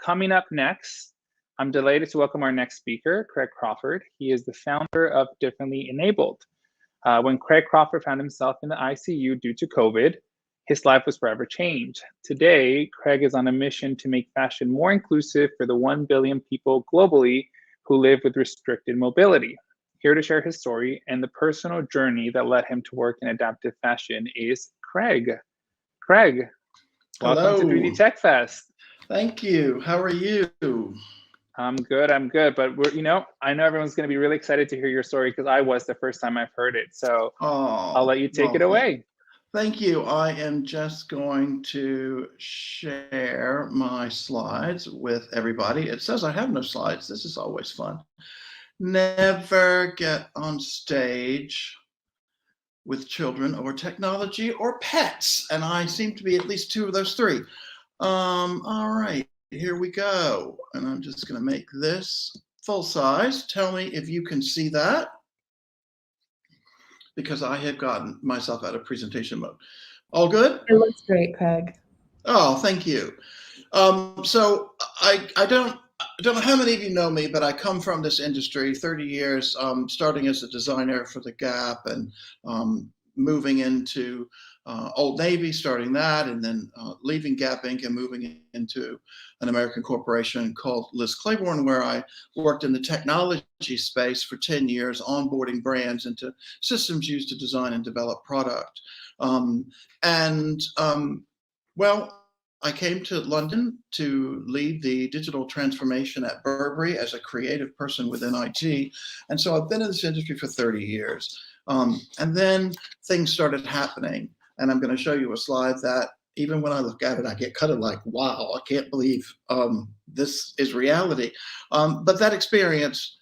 coming up next, I'm delighted to welcome our next speaker, Craig Crawford. He is the founder of Differently Enabled. When Craig Crawford found himself in the ICU due to COVID, his life was forever changed. Today, Craig is on a mission to make fashion more inclusive for the 1 billion people globally who live with restricted mobility. Here to share his story and the personal journey that led him to work in adaptive fashion is Craig. Craig, welcome to 3D Tech Fest. Thank you. How are you? I'm good. But I know everyone's going to be really excited to hear your story because I was the first time I've heard it. So I'll let you take it away. Thank you. I am just going to share my slides with everybody. It says I have no slides. This is always fun. Never get on stage with children or technology or pets. And I seem to be at least two of those three. All right, here we go. And I'm just going to make this full size. Tell me if you can see that, because I have gotten myself out of presentation mode. All good? It looks great, Craig. Oh, thank you. So I don't know how many of you know me, but I come from this industry, 30 years, starting as a designer for the Gap and moving into Old Navy, starting that, and then leaving Gap Inc. and moving into an American corporation called Liz Claiborne, where I worked in the technology space for 10 years, onboarding brands into systems used to design and develop product. Well, I came to London to lead the digital transformation at Burberry as a creative person within IT. And so I've been in this industry for 30 years. And then things started happening. And I'm going to show you a slide that even when I look at it, I get kind of like, wow, I can't believe this is reality. But that experience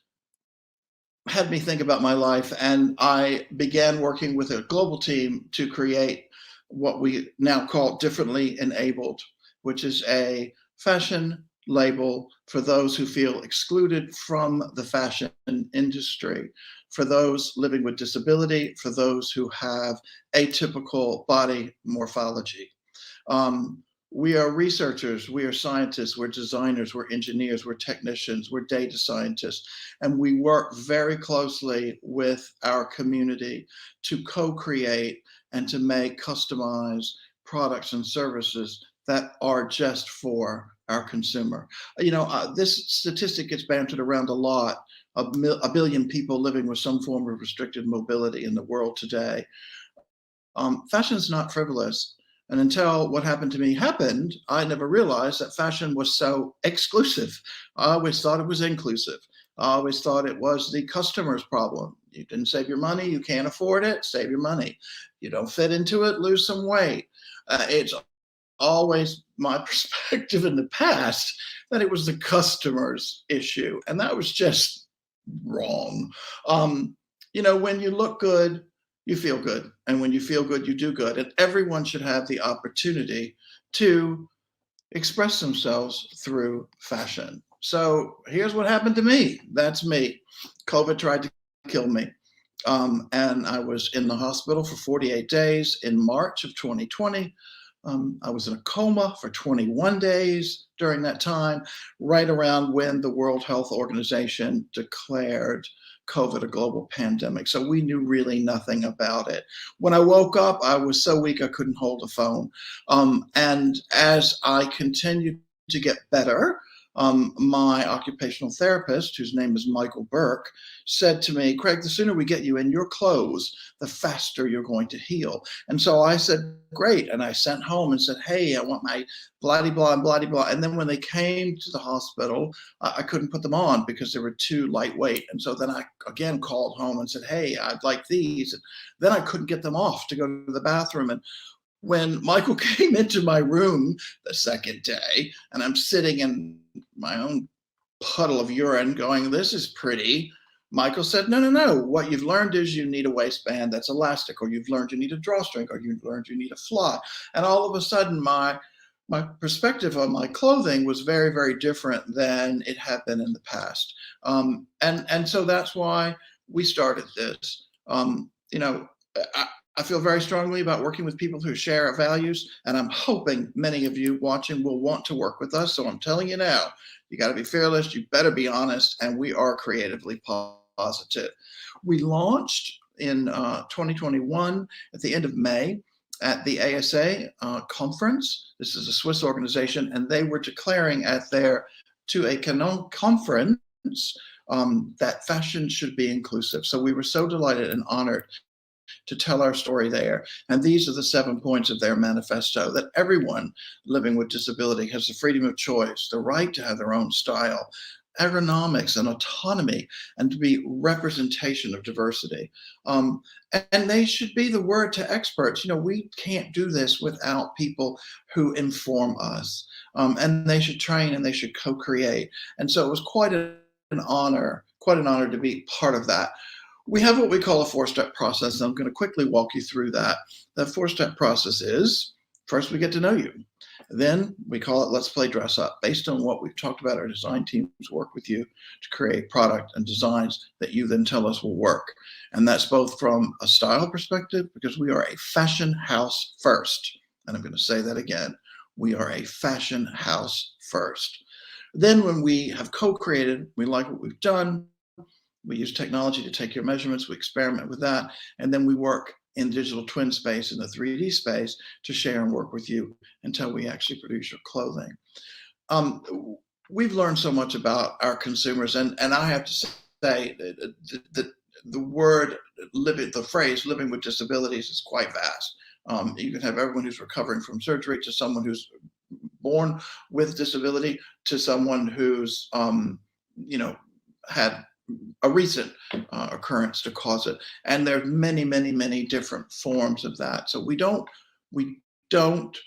had me think about my life. And I began working with a global team to create what we now call Differently Enabled, which is a fashion label for those who feel excluded from the fashion industry, for those living with disability, for those who have atypical body morphology. We are researchers, we are scientists, we're designers, we're engineers, we're technicians, we're data scientists, and we work very closely with our community to co-create and to make customized products and services that are just for our consumer. This statistic gets bantered around a lot. A billion people living with some form of restricted mobility in the world today. Fashion is not frivolous. And until what happened to me happened, I never realized that fashion was so exclusive. I always thought it was inclusive. I always thought it was the customer's problem. You didn't save your money, you can't afford it, save your money. You don't fit into it, lose some weight. It's always my perspective in the past that it was the customer's issue. And that was just wrong. When you look good, you feel good. And when you feel good, you do good. And everyone should have the opportunity to express themselves through fashion. So here's what happened to me. That's me. COVID tried to kill me. And I was in the hospital for 48 days in March of 2020. I was in a coma for 21 days during that time, right around when the World Health Organization declared COVID a global pandemic. So we knew really nothing about it. When I woke up, I was so weak I couldn't hold a phone. And as I continued to get better, my occupational therapist, whose name is Michael Burke, said to me, Craig, the sooner we get you in your clothes, the faster you're going to heal. And so I said, great. And I sent home and said, hey, I want my blah-de-blah and blah-de-blah. And then when they came to the hospital, I couldn't put them on because they were too lightweight. And so then I again called home and said, hey, I'd like these. And then I couldn't get them off to go to the bathroom. And when Michael came into my room the second day, and I'm sitting in my own puddle of urine going, this is pretty. Michael said, no. What you've learned is you need a waistband that's elastic, or you've learned you need a drawstring, or you've learned you need a fly. And all of a sudden, my perspective on my clothing was very, very different than it had been in the past. And so that's why we started this. I feel very strongly about working with people who share our values, and I'm hoping many of you watching will want to work with us. So I'm telling you now, you got to be fearless, you better be honest, and we are creatively positive. We launched in 2021 at the end of May at the ASA conference. This is a Swiss organization, and they were declaring at their To a Canon conference that fashion should be inclusive. So we were so delighted and honored to tell our story there. And these are the 7 points of their manifesto: that everyone living with disability has the freedom of choice, the right to have their own style, ergonomics and autonomy, and to be representation of diversity. And they should be the word to experts. You know, we can't do this without people who inform us. And they should train and they should co-create. And so it was quite an honor to be part of that. We have what we call a 4-step process, and I'm going to quickly walk you through that. The 4-step process is, first we get to know you. Then we call it Let's Play Dress Up. Based on what we've talked about, our design teams work with you to create product and designs that you then tell us will work. And that's both from a style perspective, because we are a fashion house first. And I'm going to say that again. We are a fashion house first. Then when we have co-created, we like what we've done, we use technology to take your measurements, we experiment with that, and then we work in digital twin space, in the 3D space, to share and work with you until we actually produce your clothing. We've learned so much about our consumers, and I have to say that the phrase living with disabilities is quite vast. You can have everyone who's recovering from surgery, to someone who's born with disability, to someone who's had a recent occurrence to cause it. And there's many different forms of that. So we don't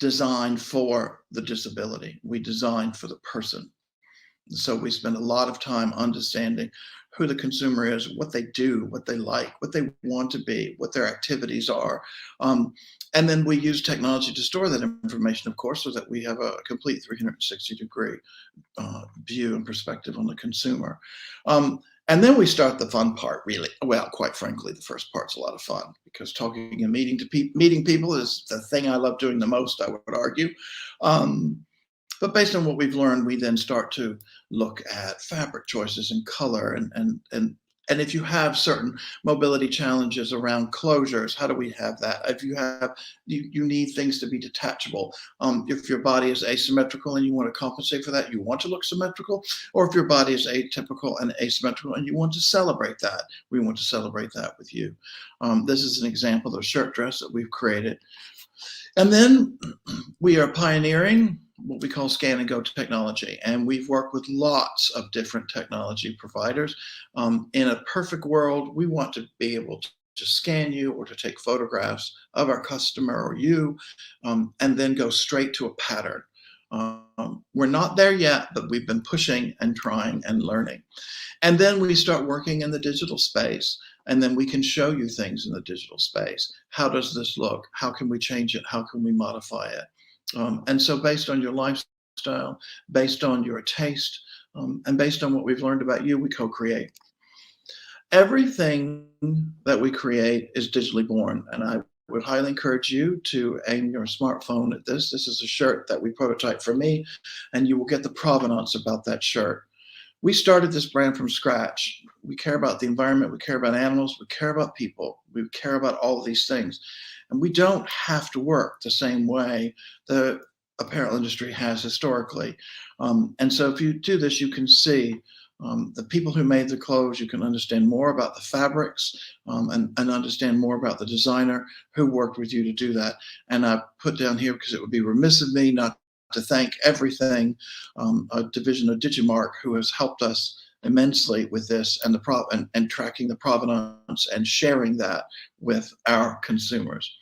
design for the disability. We design for the person. So we spend a lot of time understanding who the consumer is, what they do, what they like, what they want to be, what their activities are. And then we use technology to store that information, of course, so that we have a complete 360-degree view and perspective on the consumer. And then we start the fun part, really. Well, quite frankly, the first part's a lot of fun, because talking and meeting people is the thing I love doing the most, I would argue. But based on what we've learned, we then start to look at fabric choices and color, and if you have certain mobility challenges around closures, how do we have that? If you need things to be detachable. If your body is asymmetrical and you want to compensate for that, you want to look symmetrical. Or if your body is atypical and asymmetrical and you want to celebrate that, we want to celebrate that with you. This is an example of a shirt dress that we've created. And then we are pioneering what we call scan and go technology. And we've worked with lots of different technology providers. In a perfect world, we want to be able to scan you or to take photographs of our customer or you, and then go straight to a pattern. We're not there yet, but we've been pushing and trying and learning. And then we start working in the digital space, and then we can show you things in the digital space. How does this look? How can we change it? How can we modify it? And so based on your lifestyle, based on your taste, and based on what we've learned about you, we co-create. Everything that we create is digitally born, and I would highly encourage you to aim your smartphone at this. This is a shirt that we prototyped for me, and you will get the provenance about that shirt. We started this brand from scratch. We care about the environment, we care about animals, we care about people, we care about all of these things. And we don't have to work the same way the apparel industry has historically. And so if you do this, you can see the people who made the clothes, you can understand more about the fabrics, and understand more about the designer who worked with you to do that. And I put down here, because it would be remiss of me not to thank everything, a division of Digimarc, who has helped us immensely with this, and and tracking the provenance and sharing that with our consumers.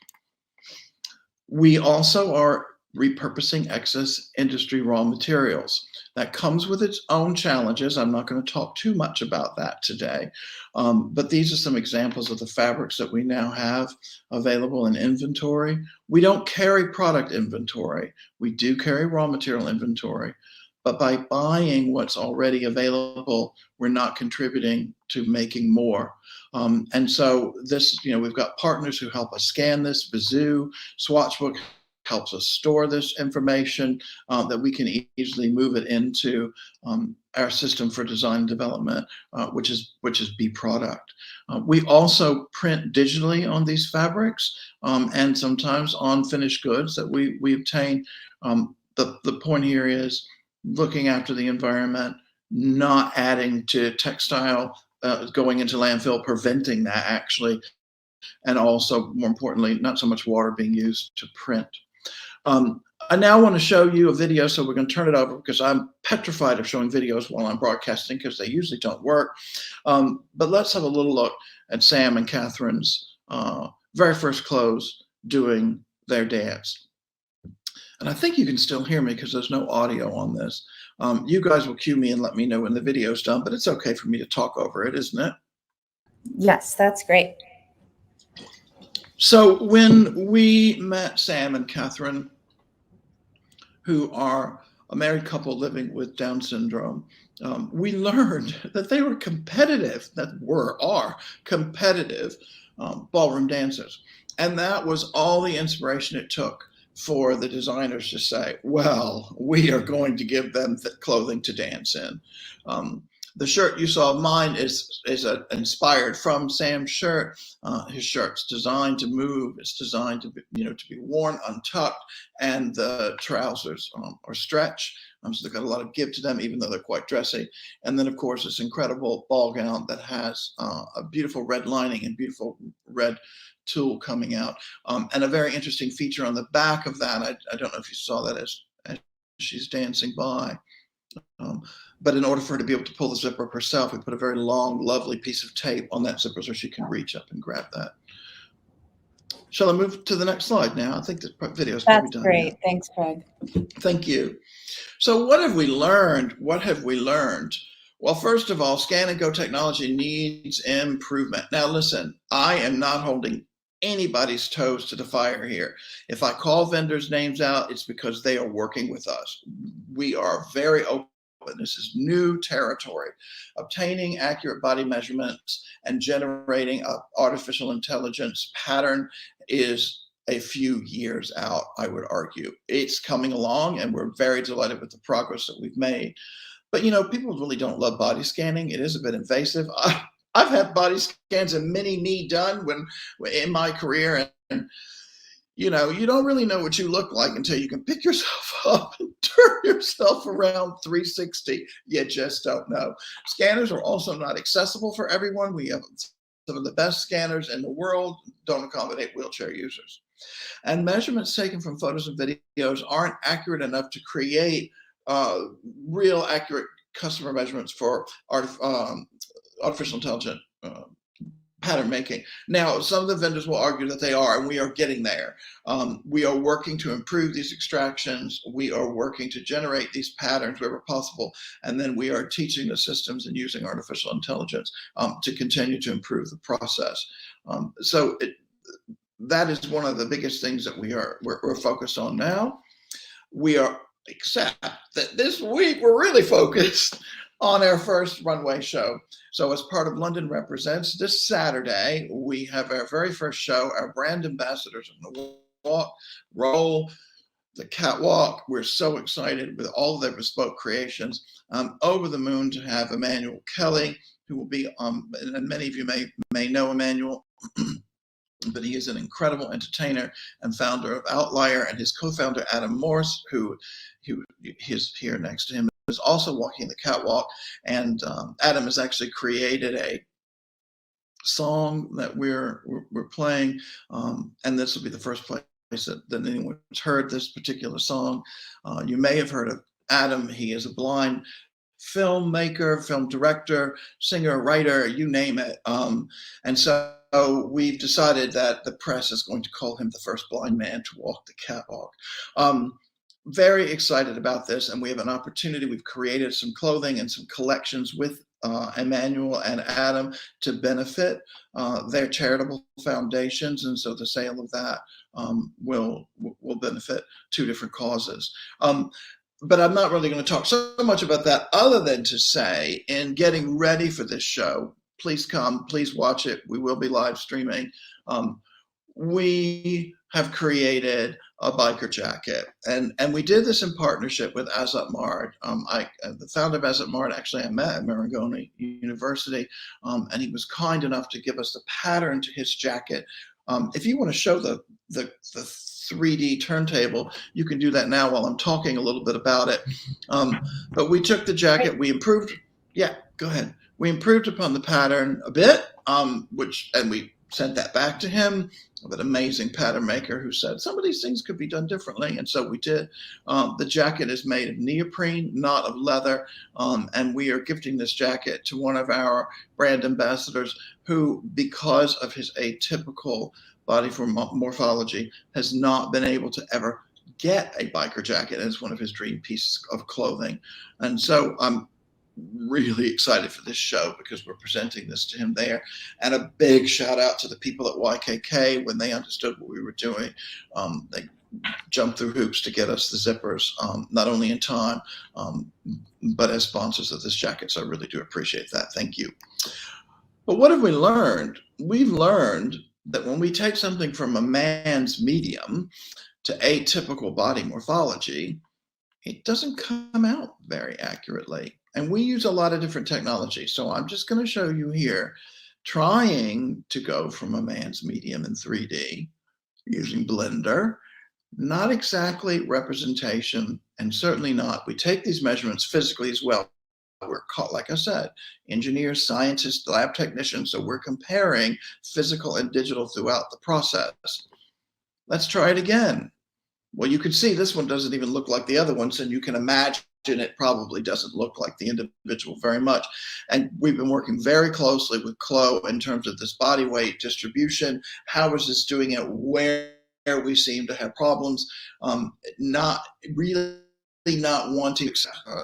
We also are repurposing excess industry raw materials. That comes with its own challenges. I'm not going to talk too much about that today, but these are some examples of the fabrics that we now have available in inventory. We don't carry product inventory. We do carry raw material inventory, but by buying what's already available, we're not contributing to making more. And so this, we've got partners who help us scan this. Bazoo, Swatchbook helps us store this information that we can easily move it into our system for design and development, which is B Product. We also print digitally on these fabrics and sometimes on finished goods that we obtain. The point here is looking after the environment, not adding to textile going into landfill, preventing that actually, and also more importantly, not so much water being used to print. I now want to show you a video, so we're going to turn it over because I'm petrified of showing videos while I'm broadcasting because they usually don't work. But let's have a little look at Sam and Catherine's very first clothes doing their dance. And I think you can still hear me because there's no audio on this. You guys will cue me and let me know when the video's done, but it's okay for me to talk over it, isn't it? Yes, that's great. So when we met Sam and Catherine, who are a married couple living with Down syndrome, we learned that they were competitive, are competitive ballroom dancers. And that was all the inspiration it took for the designers to say, well, we are going to give them clothing to dance in. The shirt you saw of mine is inspired from Sam's shirt. His shirt's designed to move. It's designed to be, to be worn untucked, and the trousers are stretch. So they've got a lot of give to them, even though they're quite dressy. And then, of course, this incredible ball gown that has a beautiful red lining and beautiful red tulle coming out. And a very interesting feature on the back of that, I don't know if you saw that as she's dancing by. But in order for her to be able to pull the zipper up herself, we put a very long, lovely piece of tape on that zipper so she can reach up and grab that. Shall I move to the next slide now? I think the video is probably done. That's great. Now. Thanks, Craig. Thank you. So what have we learned? What have we learned? Well, first of all, Scan and Go technology needs improvement. Now, listen, I am not holding anybody's toes to the fire here. If I call vendors' names out, it's because they are working with us. We are very open. This is new territory. Obtaining accurate body measurements and generating an artificial intelligence pattern is a few years out, I would argue. It's coming along, and we're very delighted with the progress that we've made. But, people really don't love body scanning. It is a bit invasive. I've had body scans and mini-me done in my career, and you don't really know what you look like until you can pick yourself up and turn yourself around 360. You just don't know. Scanners are also not accessible for everyone. We have some of the best scanners in the world, don't accommodate wheelchair users. And measurements taken from photos and videos aren't accurate enough to create real accurate customer measurements for artificial intelligence pattern making. Now, some of the vendors will argue that they are, and we are getting there. We are working to improve these extractions. We are working to generate these patterns wherever possible. And then we are teaching the systems and using artificial intelligence to continue to improve the process. That is one of the biggest things that we're focused on now. Except that this week we're really focused on our first runway show. So as part of London Represents, this Saturday, we have our very first show. Our brand ambassadors are going to roll the catwalk. We're so excited with all of their bespoke creations. Over the moon to have Emmanuel Kelly, who will be, and many of you may know Emmanuel, but he is an incredible entertainer and founder of Outlier, and his co-founder, Adam Morse, who is here next to him, is also walking the catwalk. And Adam has actually created a song that we're playing, and this will be the first place that anyone's heard this particular song. You may have heard of Adam. He is a blind filmmaker, film director, singer, writer, you name it. And so we've decided that the press is going to call him the first blind man to walk the catwalk. Very excited about this, and we have an opportunity. We've created some clothing and some collections with Emmanuel and Adam to benefit their charitable foundations, and so the sale of that will benefit two different causes. but I'm not really going to talk so much about that other than to say, in getting ready for this show, please come, please watch it. We will be live streaming. We have created a biker jacket, and we did this in partnership with Azat Mard. The founder of Azat Mard, actually, I met at Marangoni University, and he was kind enough to give us the pattern to his jacket. If you want to show the 3D turntable, you can do that now while I'm talking a little bit about it. But we took the jacket, we improved. Yeah, go ahead. We improved upon the pattern a bit, and we sent that back to him, of an amazing pattern maker who said some of these things could be done differently, and so we did. The jacket is made of neoprene, not of leather, and we are gifting this jacket to one of our brand ambassadors who, because of his atypical body morphology, has not been able to ever get a biker jacket, and it's one of his dream pieces of clothing. And so I'm really excited for this show because we're presenting this to him there. And a big shout out to the people at YKK. When they understood what we were doing, they jumped through hoops to get us the zippers, not only in time, but as sponsors of this jacket. So I really do appreciate that. Thank you. But what have we learned? We've learned that when we take something from a man's medium to atypical body morphology, it doesn't come out very accurately. And we use a lot of different technology. So I'm just going to show you here, trying to go from a man's medium in 3D using Blender. Not exactly representation, and certainly not. We take these measurements physically as well. We're called, like I said, engineers, scientists, lab technicians. So we're comparing physical and digital throughout the process. Let's try it again. Well, you can see this one doesn't even look like the other ones, and you can imagine it probably doesn't look like the individual very much. And we've been working very closely with Chloe in terms of this body weight distribution. How is this doing it? Where we seem to have problems, not really not wanting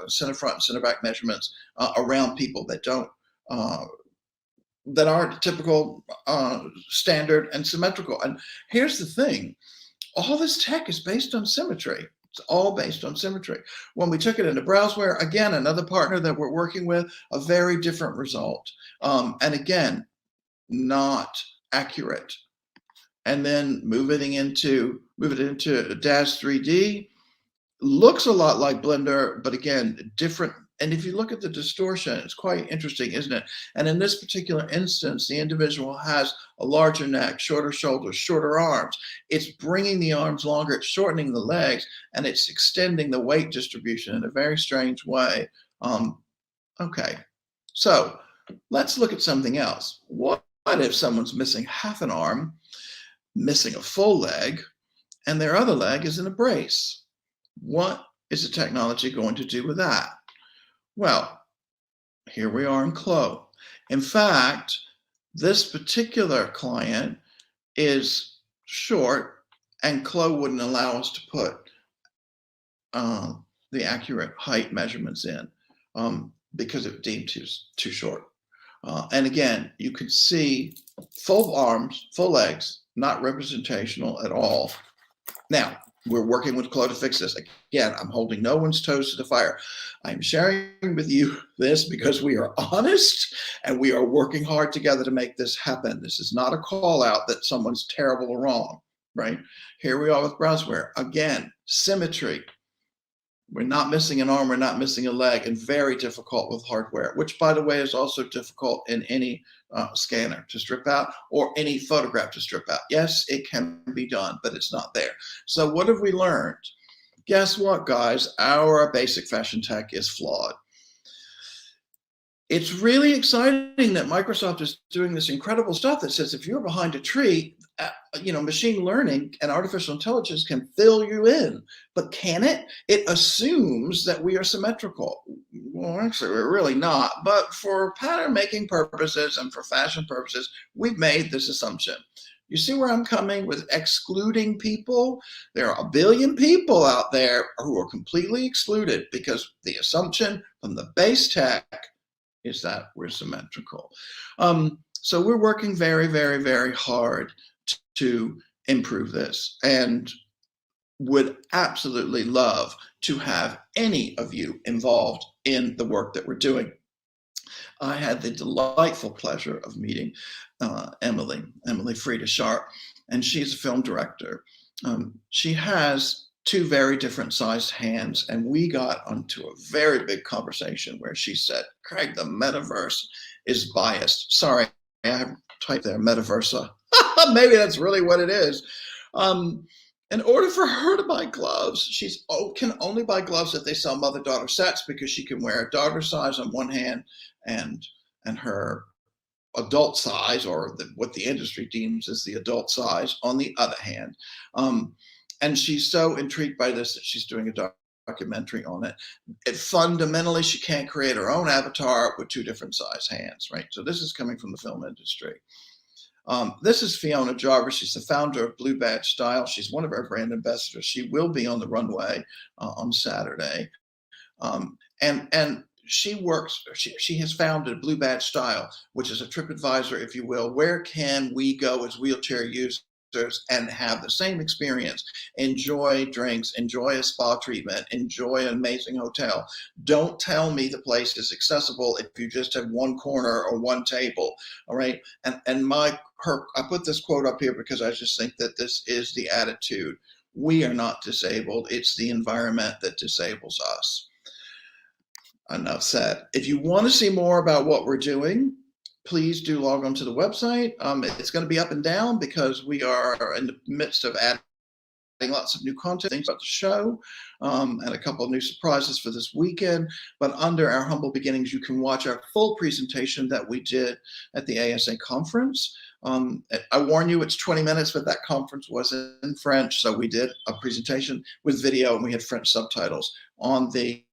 center front and center back measurements around people that don't that aren't typical, standard, and symmetrical. And here's the thing. All this tech is based on symmetry. It's all based on symmetry. When we took it into Browseware, again, another partner that we're working with, a very different result. And again, not accurate. And then move it into Daz 3D. Looks a lot like Blender, but again, different. And if you look at the distortion, it's quite interesting, isn't it? And in this particular instance, the individual has a larger neck, shorter shoulders, shorter arms. It's bringing the arms longer, it's shortening the legs, and it's extending the weight distribution in a very strange way. Okay, so let's look at something else. What if someone's missing half an arm, missing a full leg, and their other leg is in a brace? What is the technology going to do with that? Well, here we are in Chloe. In fact, this particular client is short, and Chloe wouldn't allow us to put the accurate height measurements in because it deemed too short. And again, you can see full arms, full legs, not representational at all. Now, we're working with Chloe to fix this. Again, I'm holding no one's toes to the fire. I'm sharing with you this because we are honest and we are working hard together to make this happen. This is not a call out that someone's terrible or wrong, right? Here we are with Browseware. Again, symmetry. We're not missing an arm, we're not missing a leg, and very difficult with hardware, which, by the way, is also difficult in any scanner to strip out or any photograph to strip out. Yes, it can be done, but it's not there. So what have we learned? Guess what, guys? Our basic fashion tech is flawed. It's really exciting that Microsoft is doing this incredible stuff that says if you're behind a tree, machine learning and artificial intelligence can fill you in. But can it? It assumes that we are symmetrical. Well, actually, we're really not. But for pattern making purposes and for fashion purposes, we've made this assumption. You see where I'm coming with excluding people? There are a billion people out there who are completely excluded because the assumption from the base tech is that we're symmetrical. So we're working very, very, very hard to improve this. And would absolutely love to have any of you involved in the work that we're doing. I had the delightful pleasure of meeting Emily Frieda Sharp, and she's a film director. She has two very different sized hands, and we got onto a very big conversation where she said, Craig, the metaverse is biased. Sorry, I have typed there, metaversa. Maybe that's really what it is. In order for her to buy gloves, she can only buy gloves if they sell mother-daughter sets, because she can wear a daughter size on one hand and her adult size, or what the industry deems as the adult size, on the other hand. And she's so intrigued by this that she's doing a documentary on it. Fundamentally, she can't create her own avatar with two different size hands, right? So this is coming from the film industry. This is Fiona Jarvis. She's the founder of Blue Badge Style. She's one of our brand ambassadors. She will be on the runway on Saturday. And she works, she has founded Blue Badge Style, which is a TripAdvisor, if you will. Where can we go as wheelchair users and have the same experience? Enjoy drinks, enjoy a spa treatment, enjoy an amazing hotel. Don't tell me the place is accessible if you just have one corner or one table. All right. And I put this quote up here because I just think that this is the attitude. We are not disabled. It's the environment that disables us. Enough said. If you want to see more about what we're doing, please do log on to the website. It's going to be up and down because we are in the midst of adding lots of new content, things about the show, and a couple of new surprises for this weekend. But under Our Humble Beginnings, you can watch our full presentation that we did at the ASA conference. I warn you, it's 20 minutes, but that conference was in French. So we did a presentation with video, and we had French subtitles on the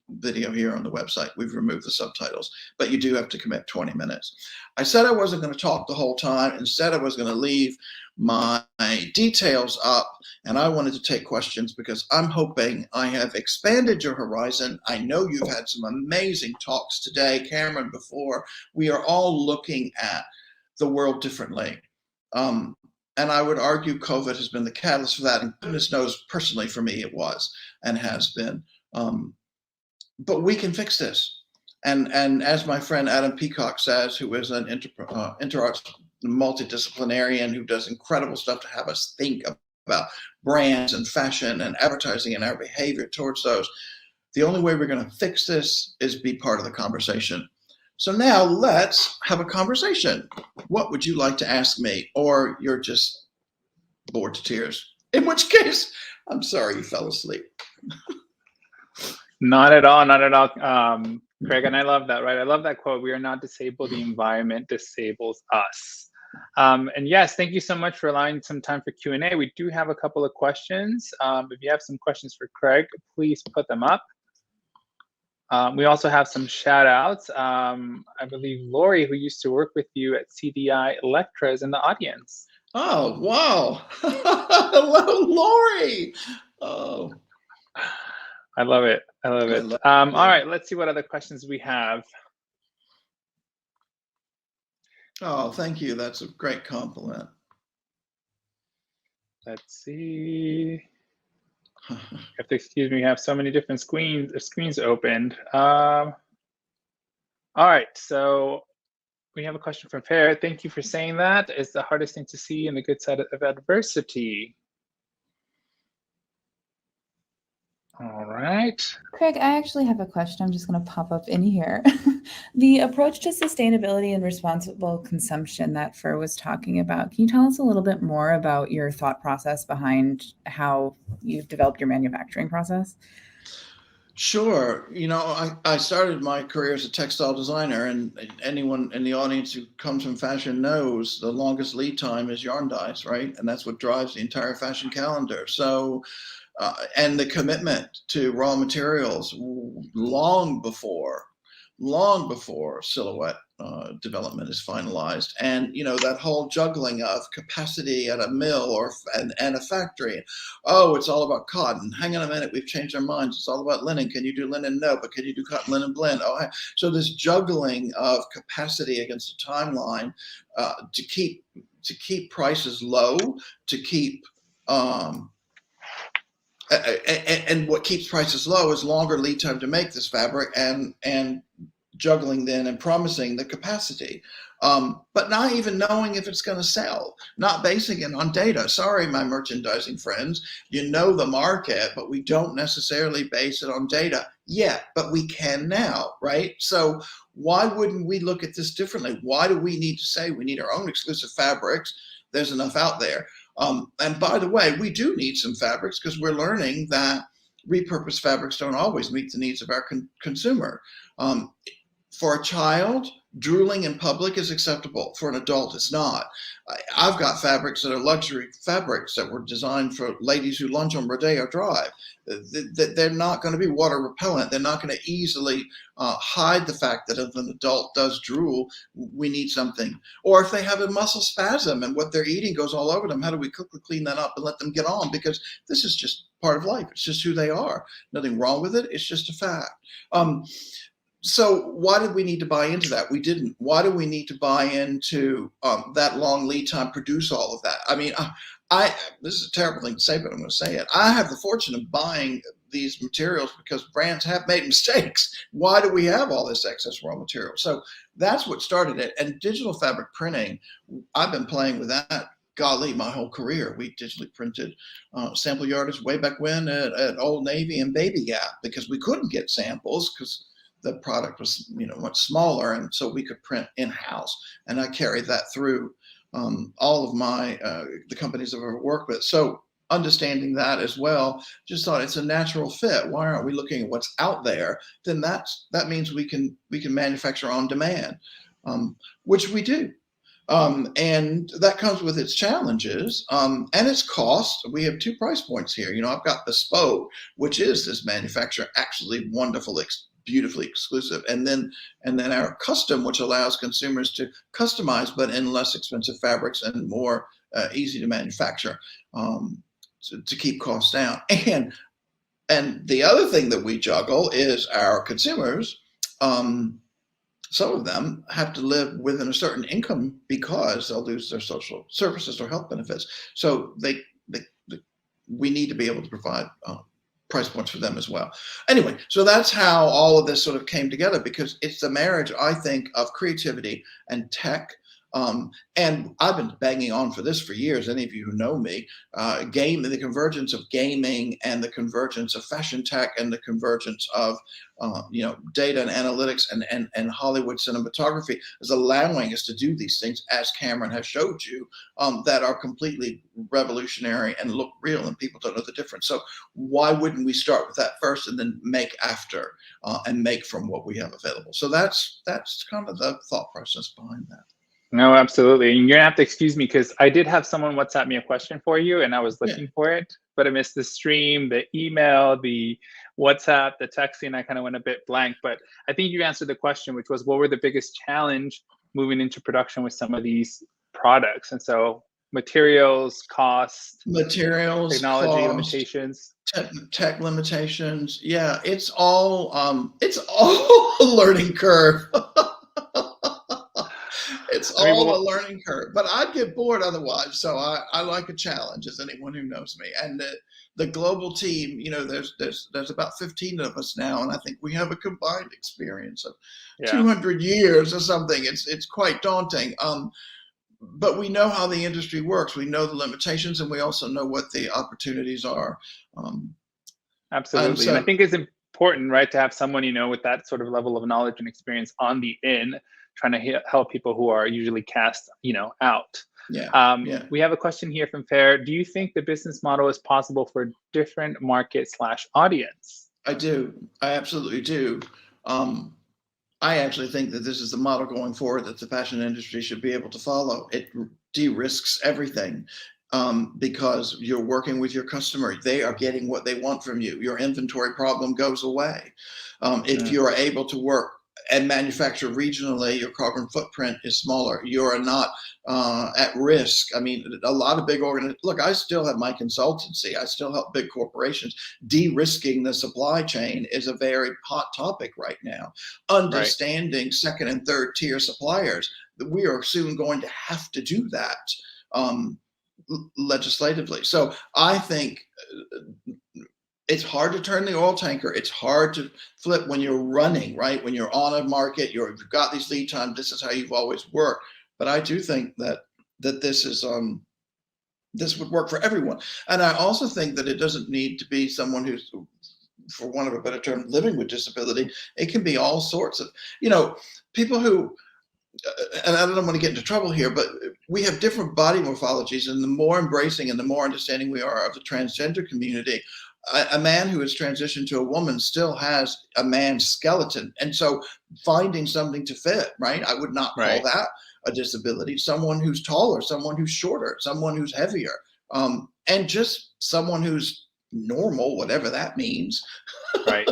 video here on the website. We've removed the subtitles, but you do have to commit 20 minutes. I said I wasn't going to talk the whole time. Instead, I was going to leave my details up, and I wanted to take questions because I'm hoping I have expanded your horizon. I know you've had some amazing talks today, Cameron, before. We are all looking at the world differently. And I would argue COVID has been the catalyst for that. And goodness knows, personally, for me, it was and has been. But we can fix this. And as my friend Adam Peacock says, who is an interarts multidisciplinarian who does incredible stuff to have us think about brands and fashion and advertising and our behavior towards those, the only way we're going to fix this is be part of the conversation. So now let's have a conversation. What would you like to ask me? Or you're just bored to tears, in which case, I'm sorry you fell asleep. Not at all, not at all, Craig, and I love that, right? I love that quote, we are not disabled, the environment disables us. And yes, thank you so much for allowing some time for Q&A. We do have a couple of questions. If you have some questions for Craig, please put them up. We also have some shout outs. I believe Lori, who used to work with you at CDI Electra, is in the audience. Oh, wow. Hello, Lori. Oh. I love it. I love it. All right, let's see what other questions we have. Oh, thank you. That's a great compliment. Let's see. You have to excuse me, we have so many different screens opened. All right, so we have a question from Fair. Thank you for saying that. It's the hardest thing to see in the good side of adversity. All right. Craig, I actually have a question. I'm just going to pop up in here. The approach to sustainability and responsible consumption that Fer was talking about, can you tell us a little bit more about your thought process behind how you've developed your manufacturing process? Sure. You know, I started my career as a textile designer, and anyone in the audience who comes from fashion knows the longest lead time is yarn dyes, right? And that's what drives the entire fashion calendar. So, and the commitment to raw materials long before silhouette development is finalized. And, you know, that whole juggling of capacity at a mill and a factory. Oh, it's all about cotton. Hang on a minute, we've changed our minds. It's all about linen. Can you do linen? No, but can you do cotton linen blend? Oh, so this juggling of capacity against a timeline to keep prices low, to keep And what keeps prices low is longer lead time to make this fabric and juggling then and promising the capacity, but not even knowing if it's going to sell, not basing it on data. Sorry, my merchandising friends, you know the market, but we don't necessarily base it on data yet, but we can now, right? So why wouldn't we look at this differently? Why do we need to say we need our own exclusive fabrics? There's enough out there. And by the way, we do need some fabrics because we're learning that repurposed fabrics don't always meet the needs of our consumer. For a child, drooling in public is acceptable. For an adult, it's not. I've got fabrics that are luxury fabrics that were designed for ladies who lunch on Rodeo Drive. They're not going to be water repellent. They're not going to easily hide the fact that if an adult does drool, we need something. Or if they have a muscle spasm and what they're eating goes all over them, how do we quickly clean that up and let them get on? Because this is just part of life. It's just who they are. Nothing wrong with it. It's just a fact. So why did we need to buy into that? We didn't. Why do we need to buy into that long lead time, produce all of that? I mean, this is a terrible thing to say, but I'm going to say it. I have the fortune of buying these materials because brands have made mistakes. Why do we have all this excess raw material? So that's what started it. And digital fabric printing, I've been playing with that, golly, my whole career. We digitally printed sample yardage way back when at Old Navy and Baby Gap because we couldn't get samples because the product was, much smaller, and so we could print in-house. And I carried that through all of my the companies I've ever worked with. So understanding that as well, just thought it's a natural fit. Why aren't we looking at what's out there? Then that means we can manufacture on demand, which we do. And that comes with its challenges and its cost. We have two price points here. I've got bespoke, which is this manufacturer actually wonderful, beautifully exclusive, and then our custom, which allows consumers to customize, but in less expensive fabrics and more easy to manufacture to keep costs down. And the other thing that we juggle is our consumers. Some of them have to live within a certain income because they'll lose their social services or health benefits. So we need to be able to provide price points for them as well. Anyway, so that's how all of this sort of came together, because it's the marriage, I think, of creativity and tech. And I've been banging on for this for years. Any of you who know me, the convergence of gaming and the convergence of fashion tech and the convergence of data and analytics and Hollywood cinematography is allowing us to do these things, as Cameron has showed you, that are completely revolutionary and look real, and people don't know the difference. So why wouldn't we start with that first and then make after and make from what we have available? So that's kind of the thought process behind that. No, absolutely. And you're gonna have to excuse me because I did have someone WhatsApp me a question for you and I was looking for it, but I missed the stream, the email, the WhatsApp, the texting. I kind of went a bit blank, but I think you answered the question, which was what were the biggest challenge moving into production with some of these products? And so materials, cost, technology cost, limitations. Tech limitations. Yeah, it's all a learning curve. It's all a learning curve, but I'd get bored otherwise. So I like a challenge, as anyone who knows me. And the global team, there's about 15 of us now, and I think we have a combined experience of 200 years or something. It's quite daunting. But we know how the industry works. We know the limitations, and we also know what the opportunities are. Absolutely, and I think it's important, right, to have someone with that sort of level of knowledge and experience on the in, trying to help people who are usually cast, out. We have a question here from Fair. Do you think the business model is possible for different market/audience? I do. I absolutely do. I actually think that this is the model going forward that the fashion industry should be able to follow. It de-risks everything because you're working with your customer. They are getting what they want from you. Your inventory problem goes away. If you're able to work and manufacture regionally, your carbon footprint is smaller. You're not at risk. I mean, a lot of big organizations, look, I still have my consultancy. I still help big corporations. De-risking the supply chain is a very hot topic right now. Understanding second and third tier suppliers. We are soon going to have to do that legislatively. So I think it's hard to turn the oil tanker. It's hard to flip when you're running, right? When you're on a market, you've got these lead times. This is how you've always worked. But I do think that this is this would work for everyone. And I also think that it doesn't need to be someone who's, for want of a better term, living with disability. It can be all sorts of, people who, and I don't want to get into trouble here, but we have different body morphologies, and the more embracing and the more understanding we are of the transgender community, a man who has transitioned to a woman still has a man's skeleton. And so finding something to fit, right? I would not call that a disability. Someone who's taller, someone who's shorter, someone who's heavier, and just someone who's normal, whatever that means. Right.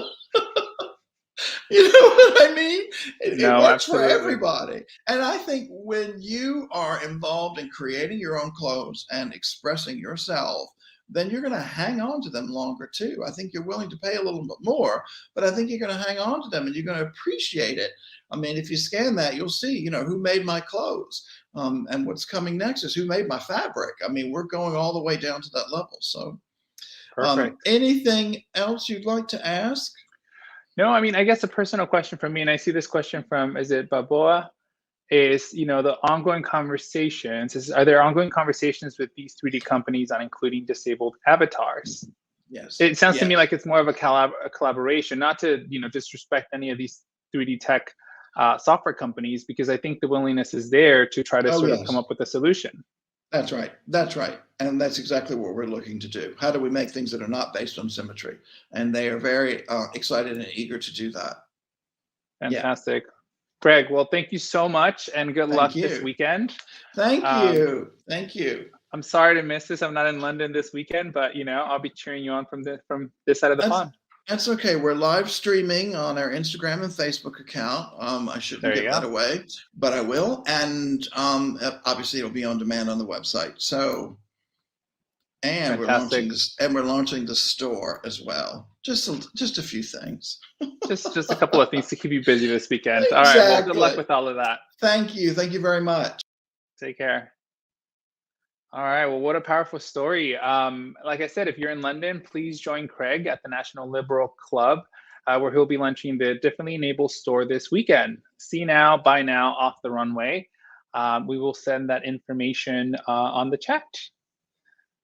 You know what I mean? It works absolutely. for everybody. And I think when you are involved in creating your own clothes and expressing yourself, then you're going to hang on to them longer too. I think you're willing to pay a little bit more, but I think you're going to hang on to them and you're going to appreciate it. I mean, if you scan that, you'll see, who made my clothes, and what's coming next is who made my fabric. I mean, we're going all the way down to that level. So, perfect. Anything else you'd like to ask? No, I mean, I guess a personal question from me, and I see this question from, is it Baboa? Is, the ongoing conversations, are there ongoing conversations with these 3D companies on including disabled avatars? Yes. It sounds to me like it's more of a collaboration, not to, disrespect any of these 3D tech software companies, because I think the willingness is there to try to sort of come up with a solution. That's right. That's right. And that's exactly what we're looking to do. How do we make things that are not based on symmetry? And they are very excited and eager to do that. Fantastic. Yeah. Greg, well, thank you so much, and good luck this weekend. Thank you. Thank you. I'm sorry to miss this. I'm not in London this weekend, but I'll be cheering you on from this side of the pond. That's okay. We're live streaming on our Instagram and Facebook account. I shouldn't give that away, but I will. And obviously, it'll be on demand on the website. So, and we're launching the store as well. Just a few things. just a couple of things to keep you busy this weekend. Exactly. All right. Well, good luck with all of that. Thank you. Thank you very much. Take care. All right. Well, what a powerful story. Like I said, if you're in London, please join Craig at the National Liberal Club, where he'll be launching the Differently Enabled store this weekend. See now, buy now, off the runway. We will send that information on the chat.